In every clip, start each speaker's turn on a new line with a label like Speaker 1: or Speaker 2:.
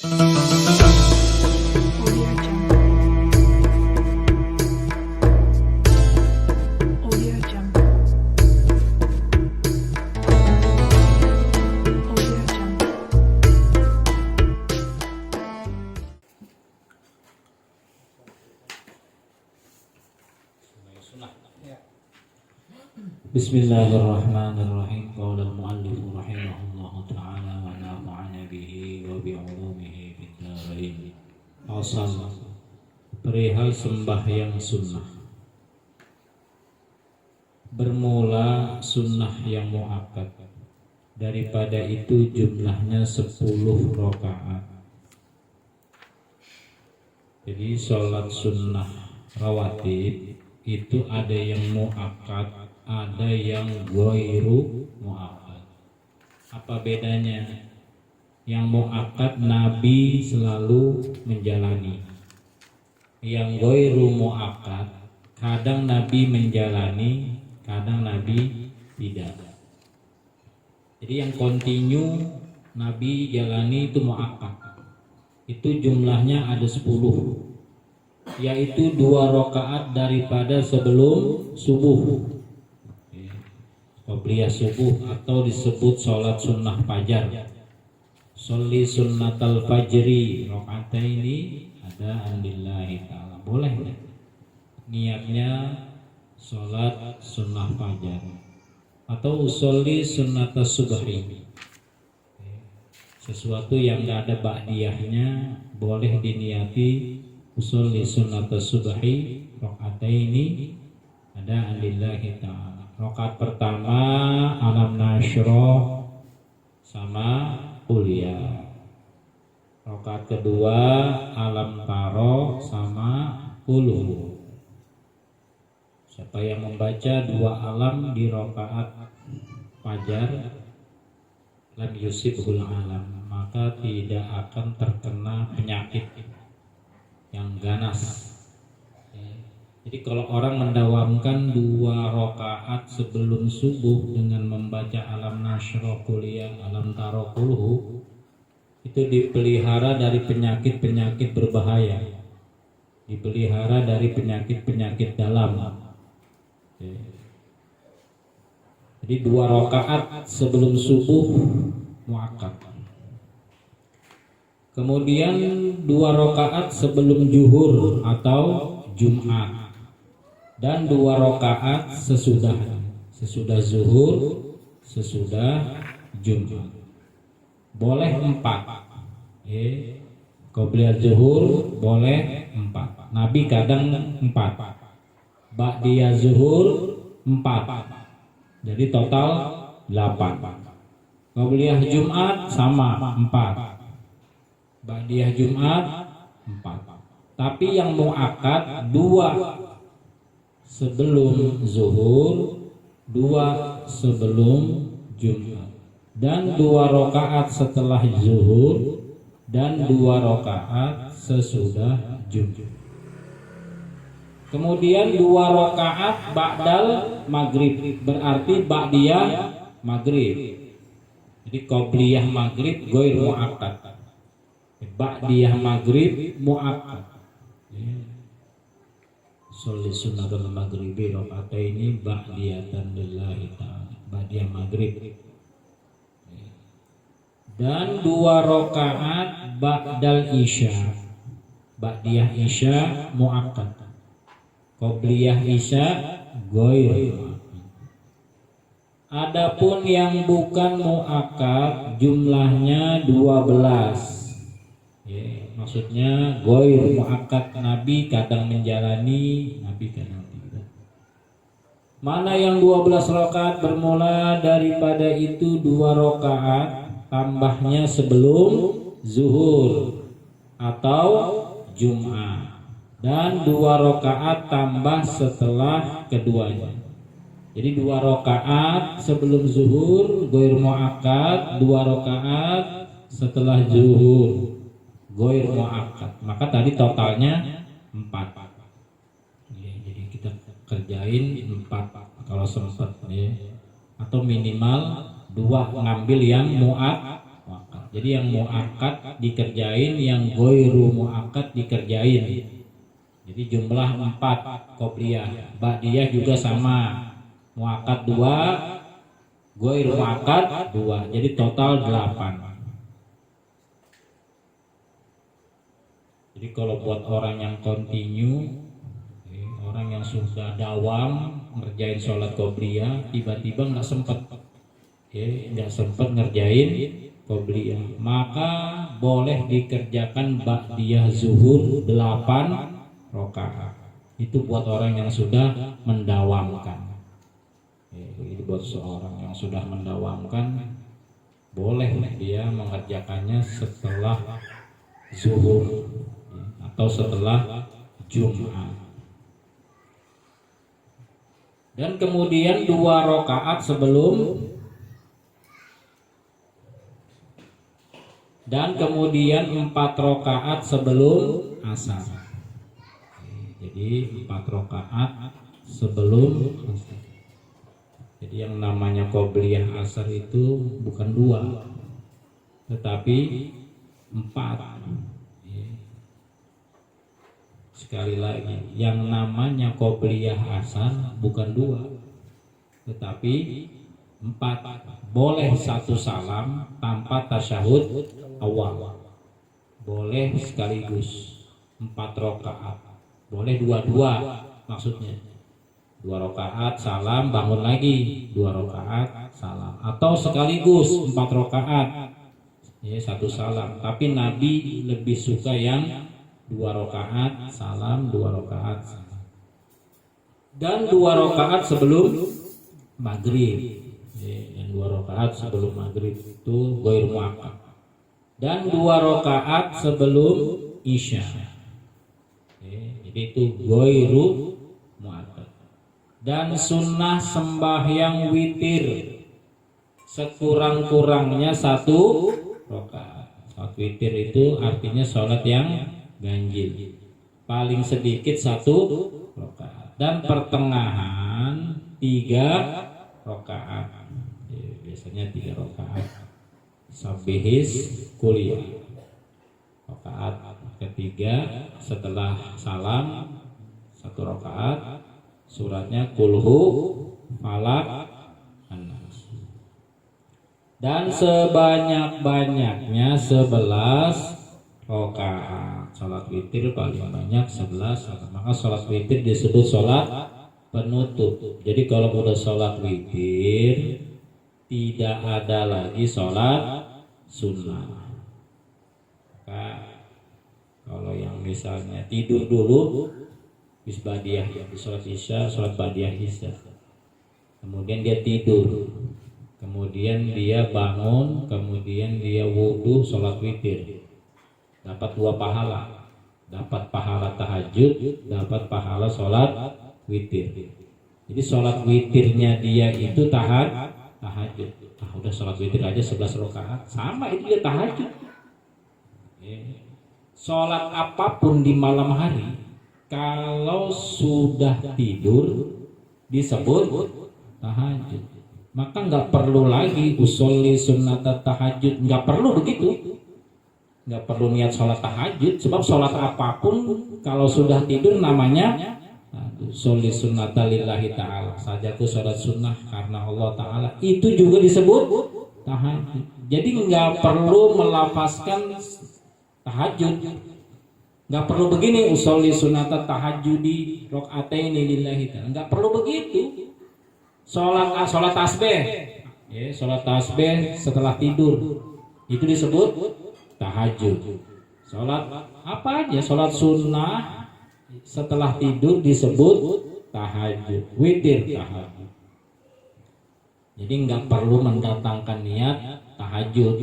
Speaker 1: Audio Jungle. Audio Jungle. Audio Jungle.
Speaker 2: Bismillahirrahmanirrahim. Qala al-muallif rahimahullahu ta'ala wa nafa'ana bihi wa bi'ulumihi fid dharain. Asal perihal sembahyang sunnah. Bermula sunnah yang muakkad. Daripada itu jumlahnya 10 rakaat. Jadi sholat sunnah rawatib itu ada yang muakkad, ada yang ghairu muakkad. Apa bedanya? Yang muakkad Nabi selalu menjalani. Yang ghairu muakkad kadang Nabi menjalani, kadang Nabi tidak. Jadi yang kontinu Nabi jalani itu muakkad. Itu jumlahnya ada 10, yaitu 2 rakaat daripada sebelum subuh. Qobliyah subuh atau disebut sholat sunnah fajar. Sholli sunnatal fajri rakaataini ada lillahi ta'ala. Boleh niatnya sholat sunnah fajar atau usolli sunnatas subhi. Sesuatu yang gak ada ba'diyahnya boleh diniati usolli sunnatas subhi rakaataini ada lillahi ta'ala. Rakaat pertama alam nasyroh sama kuliah. Rakaat kedua alam taro sama uluh. Siapa yang membaca 2 alam di rakaat fajar lam yusibhul alam, maka tidak akan terkena penyakit yang ganas. Jadi kalau orang mendawamkan 2 rakaat sebelum subuh dengan membaca alam nasyroh kuliah, alam taro kulhu, itu dipelihara dari penyakit-penyakit berbahaya, dipelihara dari penyakit-penyakit dalam. Jadi 2 rakaat sebelum subuh muakkad. Kemudian 2 rakaat sebelum zuhur atau Jumat. Dan 2 rakaat sesudah zuhur, sesudah Jumat. Boleh 4. Qobliyah zuhur boleh 4. Nabi kadang 4. Ba'diyah zuhur 4. Jadi total 8. Qobliyah Jumat sama 4. Ba'diyah Jumat 4. Tapi yang muakkad 2 sebelum zuhur, 2 sebelum Jumat, dan 2 rakaat setelah zuhur, dan 2 rakaat sesudah Jumat. Kemudian 2 rakaat ba'dal maghrib, berarti ba'diyah maghrib. Jadi qobliyah maghrib ghair muakkad, ba'diyah maghrib muakkad. Sholli sunnatul maghribi rakaataini ba'diyatan lillahi ta'ala, ba'diyah maghrib. Dan 2 rakaat ba'dal isya, ba'diyah isya muakkad. Qobliyah isya ghair muakkad. Adapun yang bukan muakkad jumlahnya 12. Maksudnya ghair muakkad, Nabi kadang menjalani, Nabi kadang tidak. Mana yang 12 rakaat bermula daripada itu 2 rakaat tambahnya sebelum zuhur atau Jumat, dan 2 rakaat tambah setelah keduanya. Jadi 2 rakaat sebelum zuhur ghair muakkad, 2 rakaat setelah zuhur ghair muakkad. Maka tadi totalnya 4. Jadi kita kerjain 4 kalau sempat, atau minimal 2 ngambil yang muakkad. Jadi yang muakkad dikerjain, yang ghairu muakkad dikerjain. Jadi jumlah 4 qobliyah. Ba'diyah juga sama. Muakkad 2, ghairu muakkad 2. Jadi total 8. Jadi kalau buat orang yang continue, orang yang sudah dawam ngerjain sholat qobliyah, tiba-tiba nggak sempat ngerjain qobliyah, maka boleh dikerjakan ba'diyah zuhur 8 rakaat. Itu buat orang yang sudah mendawamkan. Jadi buat seorang yang sudah mendawamkan, boleh dia mengerjakannya setelah zuhur atau setelah Jumat. Dan kemudian 2 rakaat sebelum, dan kemudian 4 rakaat sebelum asar. Jadi 4 rakaat sebelum asar. Jadi yang namanya qobliyah asar itu bukan 2, tetapi 4. Sekali lagi, yang namanya qobliyah asar bukan 2, tetapi 4. Boleh 1 salam tanpa tasyahud awal, boleh sekaligus 4 rakaat, boleh 2-2, maksudnya 2 rakaat salam bangun lagi, 2 rakaat salam, atau sekaligus 4 rakaat 1 salam. Tapi Nabi lebih suka yang 2 rakaat salam, 2 rakaat salam. Dan 2 rakaat sebelum maghrib. Dan 2 rakaat sebelum maghrib itu ghairu muakkad. Dan 2 rakaat sebelum isya. Jadi itu ghairu muakkad. Dan sunnah sembahyang witir sekurang-kurangnya 1 rakaat. Salat witir itu artinya sholat yang ganjil, paling sedikit 1 rakaat, dan pertengahan 3 rakaat. Biasanya 3 rakaat. Sabihis kuliah. Rakaat ketiga setelah salam 1 rakaat, suratnya kulhu falak anas. Dan sebanyak-banyaknya 11 rakaat. Salat witir paling banyak 11, maka salat witir disebut salat penutup. Jadi kalau udah salat witir, tidak ada lagi salat sunnah. Maka kalau yang misalnya tidur dulu bis badiah, di salat isya, salat badiah isya, kemudian dia tidur, kemudian dia bangun, kemudian dia wudhu salat witir, dapat 2 pahala, dapat pahala tahajud, dapat pahala sholat witir. Jadi sholat witirnya dia itu tahajud. Udah sholat witir aja 11 rakaat, sama itu dia tahajud. Sholat apapun di malam hari, kalau sudah tidur disebut tahajud. Maka nggak perlu lagi usolli sunnat tahajud, nggak perlu begitu. Nggak perlu niat sholat tahajud, sebab sholat apapun kalau sudah tidur namanya sholli sunnata lillahi ta'ala, saja tuh sholat sunnah karena Allah ta'ala, itu juga disebut tahajud. Jadi nggak perlu melafazkan tahajud, nggak perlu begini usolli sunnata tahajudi rok'ataini lillahi ta'ala, nggak perlu begitu. Sholat tasbih, sholat tasbih setelah tidur itu disebut tahajud. Sholat apa aja, sholat sunnah setelah tidur disebut tahajud, witir tahajud. Jadi nggak perlu mendatangkan niat tahajud.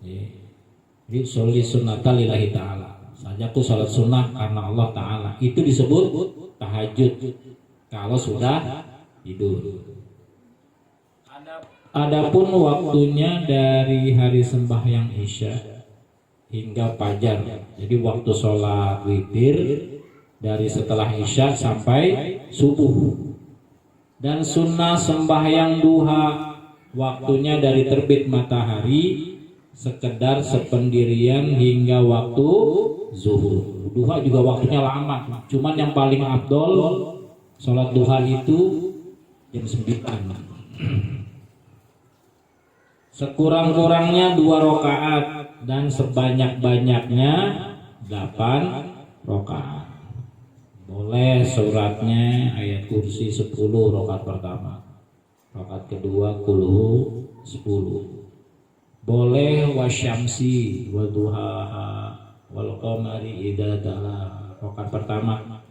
Speaker 2: Jadi sholli sunnata lillahi ta'ala, saja tuh sholat sunnah karena Allah ta'ala, itu disebut tahajud kalau sudah tidur. Adapun waktunya dari hari sembahyang isya hingga fajar, jadi waktu sholat witir dari setelah isya sampai subuh. Dan sunnah sembahyang duha waktunya dari terbit matahari sekedar sependirian hingga waktu zuhur. Duha juga waktunya lama, cuman yang paling afdol sholat duha itu jam 9. Sekurang-kurangnya 2 rakaat dan sebanyak-banyaknya 8 rakaat. Boleh suratnya ayat kursi 10 rakaat pertama, rakaat kedua kulhu 10. Boleh wasyamsi wa duhaha wal qamari idza talaha, rakaat pertama.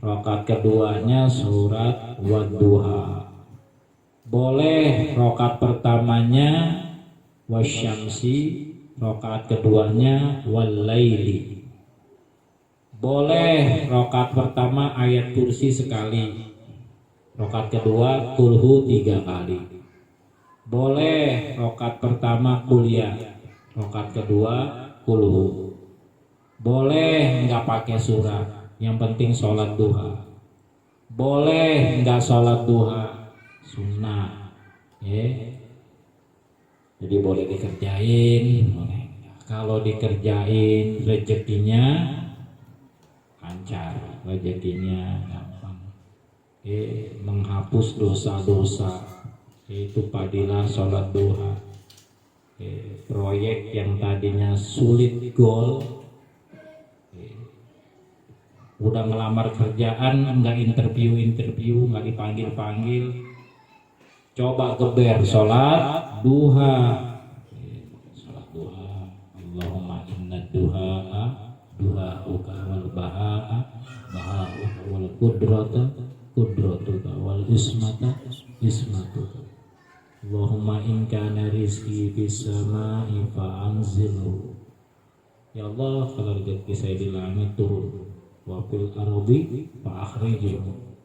Speaker 2: Rakaat keduanya surat Wadduha. Boleh rakaat pertamanya wasyamsi, rakaat keduanya walaili. Boleh rakaat pertama ayat kursi sekali, rakaat kedua kulhu 3 kali. Boleh rakaat pertama kuliah, rakaat kedua kulhu. Boleh nggak pakai surat, yang penting sholat duha. Boleh nggak sholat duha, sunnah, jadi boleh dikerjain, boleh. Kalau dikerjain rezekinya lancar, rezekinya gampang, menghapus dosa-dosa. Itu padilah sholat duha. Proyek yang tadinya sulit goal, udah ngelamar kerjaan nggak interview, nggak dipanggil, coba geber sholat duha. Sholat duha, Allahumma inna duha duhauka wal bahauka wal qudratuka wal ismatuka. Allahumma in kana rizki fis samai fa anzilhu. Ya Allah, kalau rezeki saya di langit turun, wa fil ardi fa akhrijhu.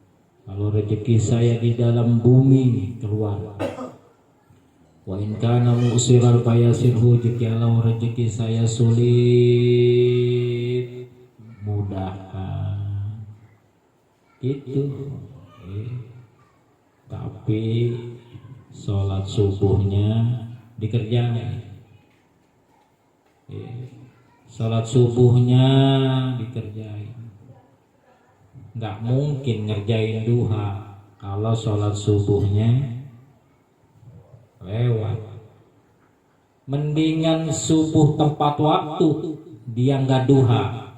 Speaker 2: Kalau rezeki saya di dalam bumi keluar. Wa in kana musiral fayasirhu, jikalau rezeki saya sulit mudahkan. Itu. Tapi sholat subuhnya dikerjain. Sholat subuhnya dikerjain. Nggak mungkin ngerjain duha kalau sholat subuhnya lewat. Mendingan subuh tepat waktu dia nggak duha,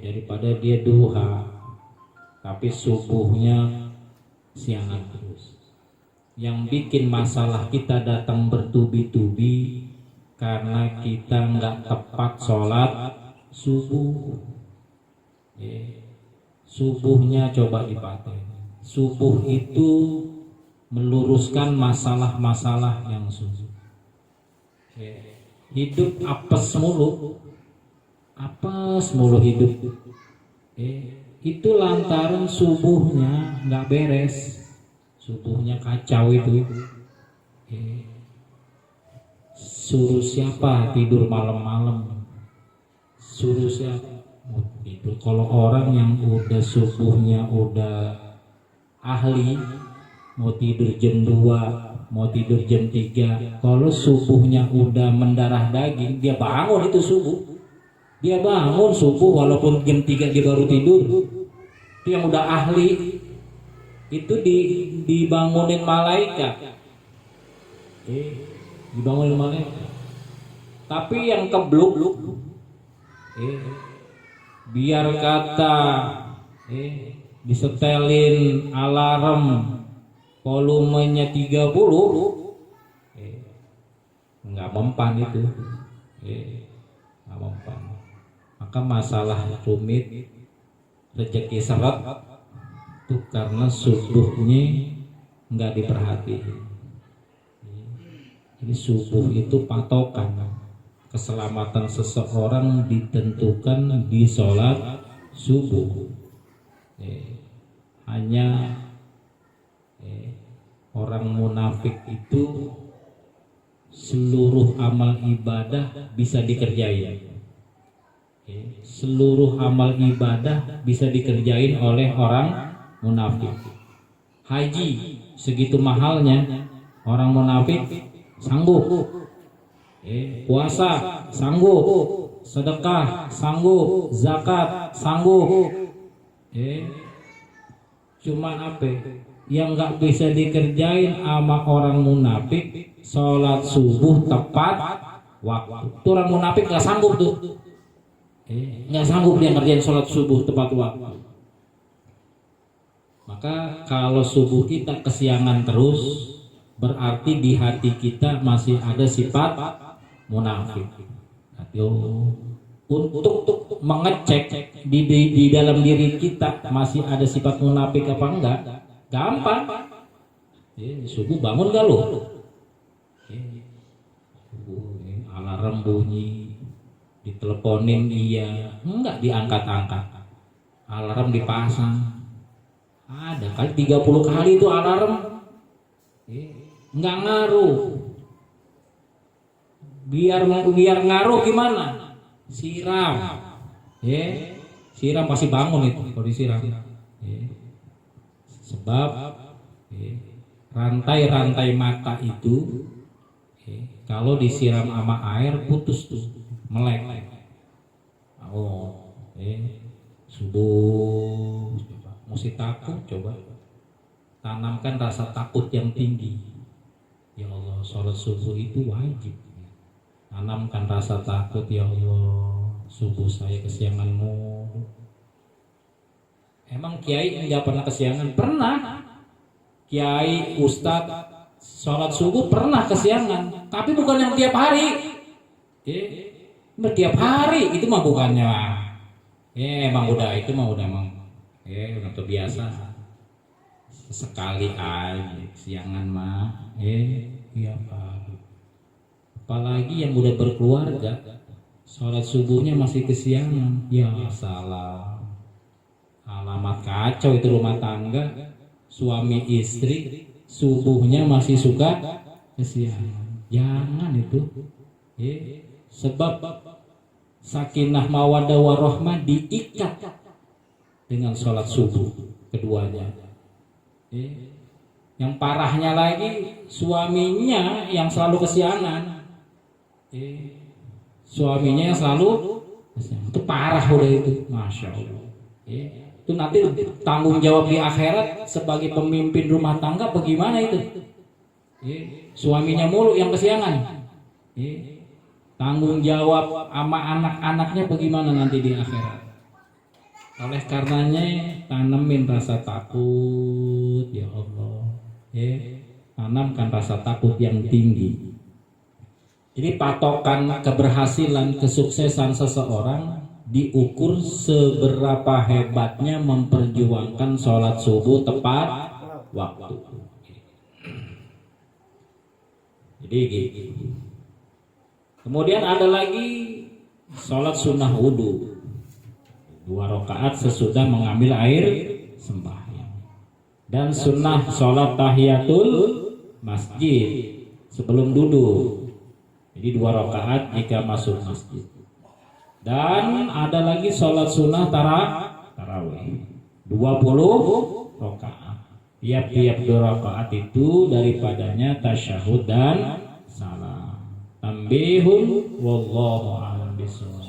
Speaker 2: daripada dia duha tapi subuhnya siangan terus. Yang bikin masalah kita datang bertubi-tubi karena kita nggak tepat sholat subuh. Subuhnya coba dipakai. Subuh itu meluruskan masalah-masalah yang subuh. Hidup apes mulu hidup. Itu lantaran subuhnya nggak beres, subuhnya kacau itu. Suruh siapa tidur malam-malam? Suruh siapa tidur? Kalau orang yang udah subuhnya udah ahli, mau tidur jam 2, mau tidur jam 3, kalau subuhnya udah mendarah daging, dia bangun itu subuh. Dia bangun subuh walaupun jam 3 dia baru tidur. Itu yang udah ahli. Itu dibangunin malaikat. Dibangunin malaikat. Tapi yang kebluk, biar kata disetelin alarm volumenya 30, nggak mempan itu. Nggak mempan. Maka masalah rumit, rezeki seret itu karena subuhnya nggak diperhatiin. Jadi subuh itu patokan keselamatan seseorang ditentukan di sholat subuh. Hanya orang munafik itu seluruh amal ibadah bisa dikerjain. Seluruh amal ibadah bisa dikerjain oleh orang munafik. Haji segitu mahalnya, orang munafik sanggup. Puasa sanggup, sedekah sanggup, zakat sanggup. Cuman apa yang nggak bisa dikerjain sama orang munafik? Sholat subuh tepat waktu. Itu orang munafik nggak sanggup tuh, nggak sanggup dia ngerjain sholat subuh tepat waktu. Maka kalau subuh kita kesiangan terus, berarti di hati kita masih ada sifat munafik. Untuk mengecek di dalam diri kita masih ada sifat munafik apa enggak, gampang. Subuh bangun gak lo? Alarm bunyi, diteleponin iya, enggak diangkat-angkat. Alarm dipasang, ada kali 30 kali itu alarm, enggak ngaruh. Biar ngaruh gimana? Siram, siram pasti bangun itu kalau disiram. Sebab rantai-rantai mata itu kalau disiram sama air putus tuh, melek. Subuh, coba mesti takut, coba tanamkan rasa takut yang tinggi. Ya Allah, sholat subuh itu wajib. Tanamkan rasa takut, ya Allah, subuh saya kesiangan mulu. Emang kiai enggak pernah kesiangan? Pernah. Kiai, ustadz, sholat subuh pernah kesiangan, tapi bukan yang tiap hari. Tiap hari itu mah bukannya. Emang udah itu mah udah terbiasa. Sekali aja kesiangan mah. Iya Pak. Apalagi yang udah berkeluarga, sholat subuhnya masih kesiangan, ya salah. Alamat kacau itu rumah tangga, suami istri subuhnya masih suka kesiangan. Jangan itu. Sebab sakinah mawaddah warahmah diikat dengan sholat subuh keduanya. Yang parahnya lagi suaminya yang selalu kesiangan. Suaminya yang selalu itu parah udah itu, masya Allah. Itu nanti tanggung jawab di akhirat sebagai pemimpin rumah tangga bagaimana itu? Suaminya mulu yang kesiangan. Tanggung jawab sama anak-anaknya bagaimana nanti di akhirat? Oleh karenanya tanemin rasa takut, ya Allah. Tanamkan rasa takut yang tinggi. Jadi patokan keberhasilan, kesuksesan seseorang diukur seberapa hebatnya memperjuangkan sholat subuh tepat waktu. Jadi gitu. Kemudian ada lagi sholat sunnah wudu, 2 rakaat sesudah mengambil air sembahyang. Dan sunnah sholat tahiyatul masjid sebelum duduk. Jadi 2 rakaat jika masuk masjid. Dan ada lagi sholat sunnah tarawih 20 rakaat. Tiap-tiap 2 rakaat itu daripadanya tasyahud dan salam. Tambihun wallahu a'lam bishawab.